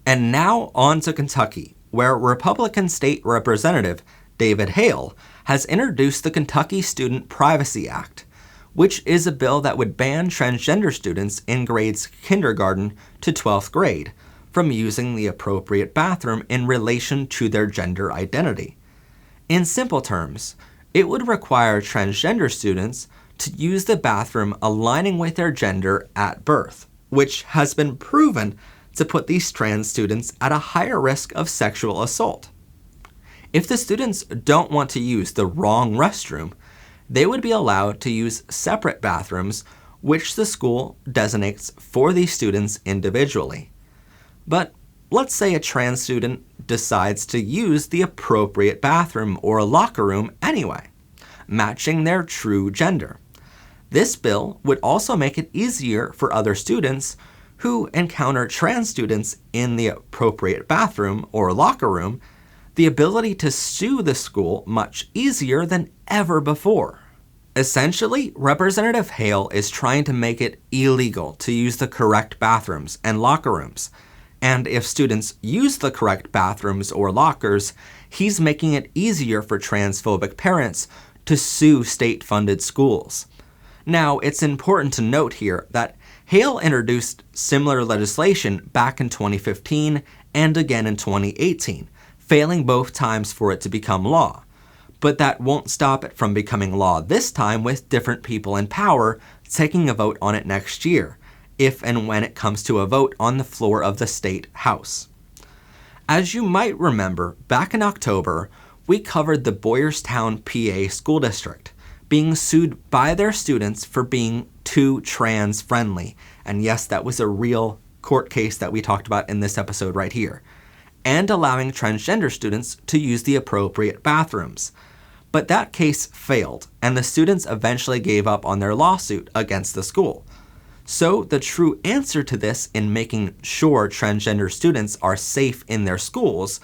And now on to Kentucky, where Republican State Representative David Hale has introduced the Kentucky Student Privacy Act, which is a bill that would ban transgender students in grades kindergarten to 12th grade from using the appropriate bathroom in relation to their gender identity. In simple terms, it would require transgender students to use the bathroom aligning with their gender at birth, which has been proven to put these trans students at a higher risk of sexual assault. If the students don't want to use the wrong restroom, they would be allowed to use separate bathrooms, which the school designates for these students individually. But let's say a trans student decides to use the appropriate bathroom or locker room anyway, matching their true gender. This bill would also make it easier for other students who encounter trans students in the appropriate bathroom or locker room the ability to sue the school much easier than ever before. Essentially, Representative Hale is trying to make it illegal to use the correct bathrooms and locker rooms. And if students use the correct bathrooms or lockers, he's making it easier for transphobic parents to sue state-funded schools. Now, it's important to note here that Hale introduced similar legislation back in 2015 and again in 2018, failing both times for it to become law. But that won't stop it from becoming law this time with different people in power taking a vote on it next year, if and when it comes to a vote on the floor of the state house. As you might remember, back in October, we covered the Boyerstown, PA school district being sued by their students for being too trans-friendly. And yes, that was a real court case that we talked about in this episode right here. And allowing transgender students to use the appropriate bathrooms. But that case failed, and the students eventually gave up on their lawsuit against the school. So the true answer to this in making sure transgender students are safe in their schools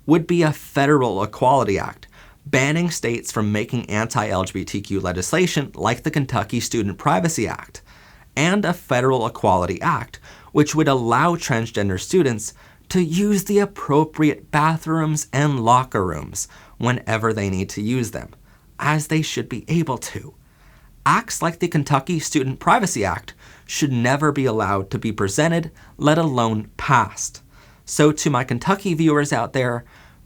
would be a federal equality act, banning states from making anti-LGBTQ legislation like the Kentucky Student Privacy Act, and a federal equality act which would allow transgender students to use the appropriate bathrooms and locker rooms whenever they need to use them, as they should be able to. Acts like the Kentucky Student Privacy Act should never be allowed to be presented, let alone passed. So to my Kentucky viewers out there,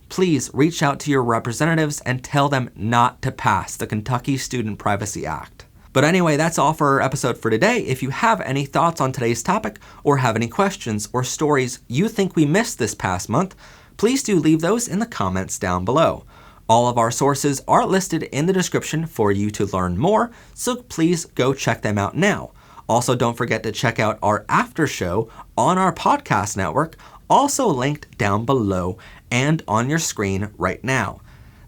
please reach out to your representatives and tell them not to pass the Kentucky Student Privacy Act. But anyway, that's all for our episode for today. If you have any thoughts on today's topic or have any questions or stories you think we missed this past month, please do leave those in the comments down below. All of our sources are listed in the description for you to learn more, so please go check them out now. Also, don't forget to check out our after show on our podcast network, also linked down below and on your screen right now.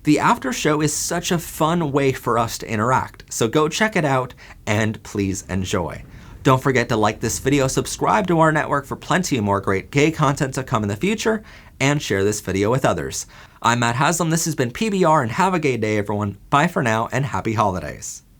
The after show is such a fun way for us to interact, so go check it out and please enjoy. Don't forget to like this video, subscribe to our network for plenty more great gay content to come in the future, and share this video with others. I'm Matt Haslam, this has been PBR, and have a gay day everyone. Bye for now and happy holidays.